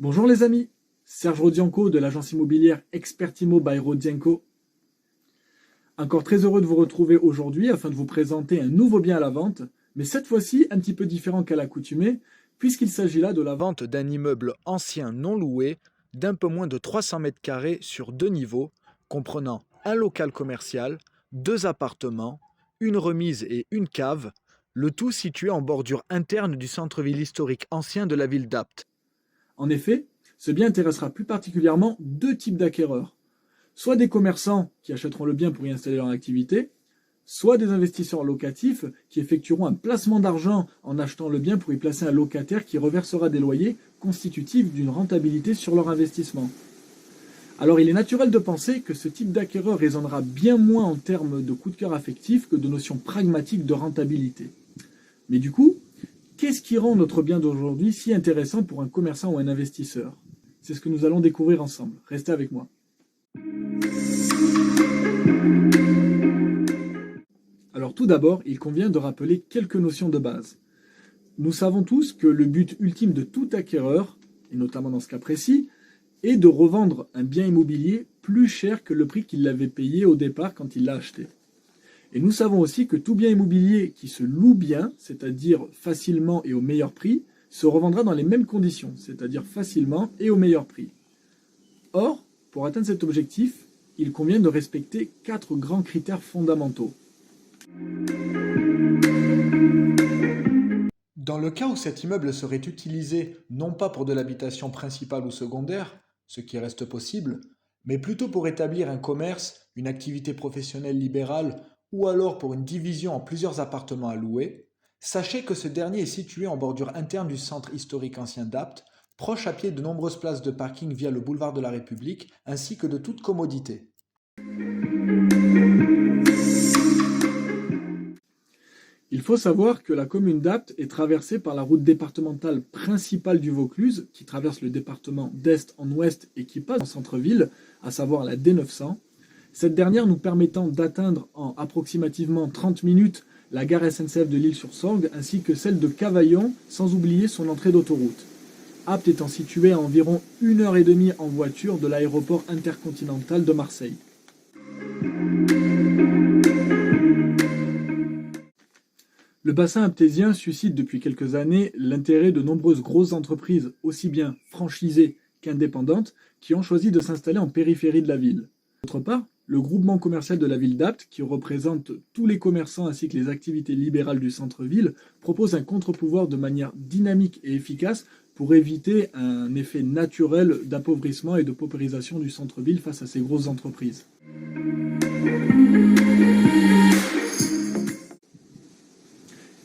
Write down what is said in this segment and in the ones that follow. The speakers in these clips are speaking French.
Bonjour les amis, Serge Rodienko de l'agence immobilière Expertimo by Rodienko. Encore très heureux de vous retrouver aujourd'hui afin de vous présenter un nouveau bien à la vente, mais cette fois-ci un petit peu différent qu'à l'accoutumée, puisqu'il s'agit là de la vente d'un immeuble ancien non loué d'un peu moins de 300 mètres carrés sur 2 niveaux, comprenant un local commercial, 2 appartements, une remise et une cave, le tout situé en bordure interne du centre-ville historique ancien de la ville d'Apt. En effet, ce bien intéressera plus particulièrement 2 types d'acquéreurs. Soit des commerçants qui achèteront le bien pour y installer leur activité, soit des investisseurs locatifs qui effectueront un placement d'argent en achetant le bien pour y placer un locataire qui reversera des loyers constitutifs d'une rentabilité sur leur investissement. Alors il est naturel de penser que ce type d'acquéreur résonnera bien moins en termes de coup de cœur affectif que de notions pragmatiques de rentabilité. Mais du coup, qu'est-ce qui rend notre bien d'aujourd'hui si intéressant pour un commerçant ou un investisseur? C'est ce que nous allons découvrir ensemble. Restez avec moi. Alors tout d'abord, il convient de rappeler quelques notions de base. Nous savons tous que le but ultime de tout acquéreur, et notamment dans ce cas précis, est de revendre un bien immobilier plus cher que le prix qu'il l'avait payé au départ quand il l'a acheté. Et nous savons aussi que tout bien immobilier qui se loue bien, c'est-à-dire facilement et au meilleur prix, se revendra dans les mêmes conditions, c'est-à-dire facilement et au meilleur prix. Or, pour atteindre cet objectif, il convient de respecter 4 grands critères fondamentaux. Dans le cas où cet immeuble serait utilisé non pas pour de l'habitation principale ou secondaire, ce qui reste possible, mais plutôt pour établir un commerce, une activité professionnelle libérale ou alors pour une division en plusieurs appartements à louer, sachez que ce dernier est situé en bordure interne du centre historique ancien d'Apt, proche à pied de nombreuses places de parking via le boulevard de la République, ainsi que de toute commodité. Il faut savoir que la commune d'Apt est traversée par la route départementale principale du Vaucluse, qui traverse le département d'est en ouest et qui passe en centre-ville, à savoir la D900. Cette dernière nous permettant d'atteindre en approximativement 30 minutes la gare SNCF de l'Isle-sur-Sorgue ainsi que celle de Cavaillon, sans oublier son entrée d'autoroute. Apt étant situé à environ 1h30 en voiture de l'aéroport intercontinental de Marseille. Le bassin aptésien suscite depuis quelques années l'intérêt de nombreuses grosses entreprises, aussi bien franchisées qu'indépendantes, qui ont choisi de s'installer en périphérie de la ville. D'autre part, le groupement commercial de la ville d'Apt, qui représente tous les commerçants ainsi que les activités libérales du centre-ville, propose un contre-pouvoir de manière dynamique et efficace pour éviter un effet naturel d'appauvrissement et de paupérisation du centre-ville face à ces grosses entreprises.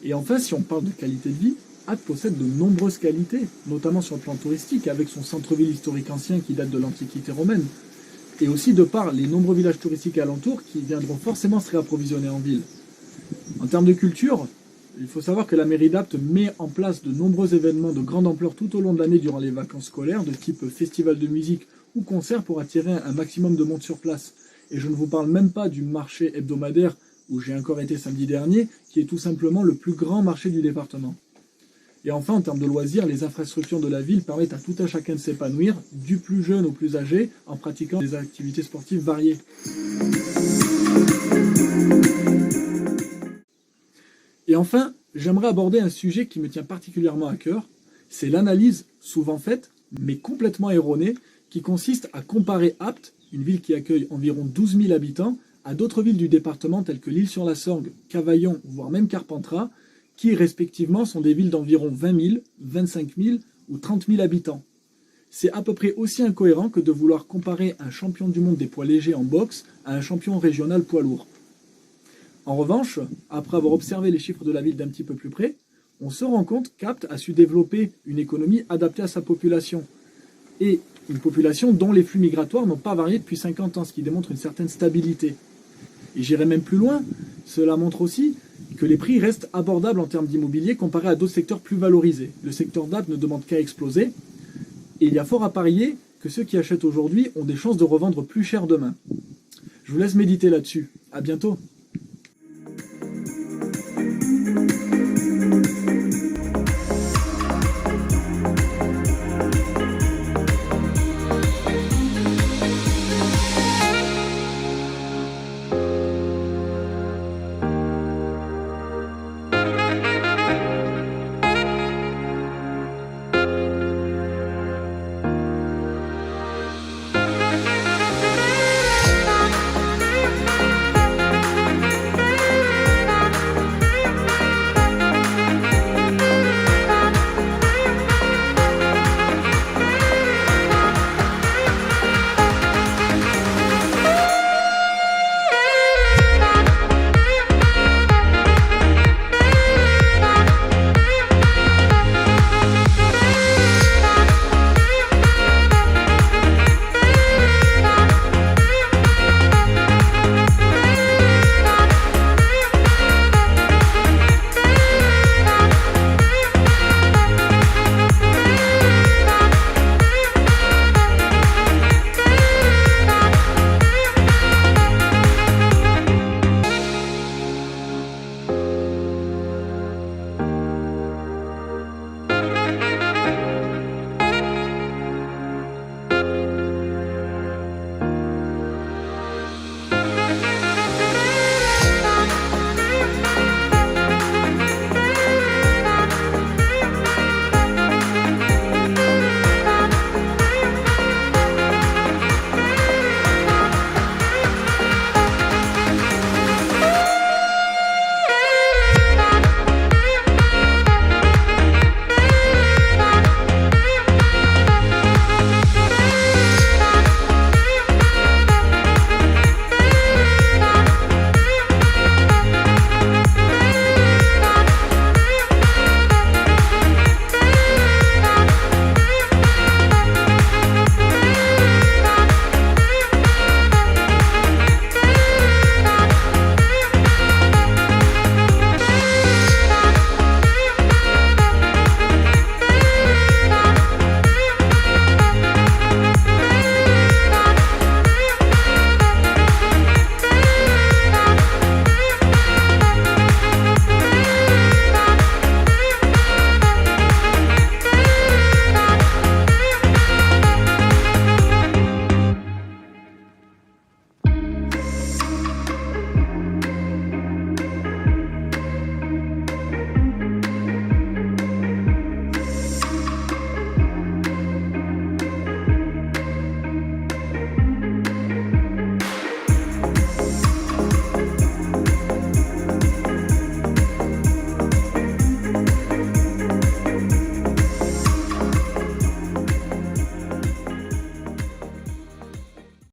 Et enfin, si on parle de qualité de vie, Apt possède de nombreuses qualités, notamment sur le plan touristique, avec son centre-ville historique ancien qui date de l'Antiquité romaine, et aussi de par les nombreux villages touristiques alentours qui viendront forcément se réapprovisionner en ville. En termes de culture, il faut savoir que la mairie d'Apt met en place de nombreux événements de grande ampleur tout au long de l'année durant les vacances scolaires, de type festival de musique ou concert pour attirer un maximum de monde sur place. Et je ne vous parle même pas du marché hebdomadaire où j'ai encore été samedi dernier, qui est tout simplement le plus grand marché du département. Et enfin, en termes de loisirs, les infrastructures de la ville permettent à tout un chacun de s'épanouir, du plus jeune au plus âgé, en pratiquant des activités sportives variées. Et enfin, j'aimerais aborder un sujet qui me tient particulièrement à cœur, c'est l'analyse, souvent faite, mais complètement erronée, qui consiste à comparer Apt, une ville qui accueille environ 12 000 habitants, à d'autres villes du département telles que l'Isle-sur-la-Sorgue, Cavaillon, voire même Carpentras, qui respectivement sont des villes d'environ 20 000, 25 000 ou 30 000 habitants. C'est à peu près aussi incohérent que de vouloir comparer un champion du monde des poids légers en boxe à un champion régional poids lourd. En revanche, après avoir observé les chiffres de la ville d'un petit peu plus près, on se rend compte qu'Apt a su développer une économie adaptée à sa population, et une population dont les flux migratoires n'ont pas varié depuis 50 ans, ce qui démontre une certaine stabilité. Et j'irai même plus loin, cela montre aussi que les prix restent abordables en termes d'immobilier comparé à d'autres secteurs plus valorisés. Le secteur d'Apt ne demande qu'à exploser, et il y a fort à parier que ceux qui achètent aujourd'hui ont des chances de revendre plus cher demain. Je vous laisse méditer là-dessus. À bientôt.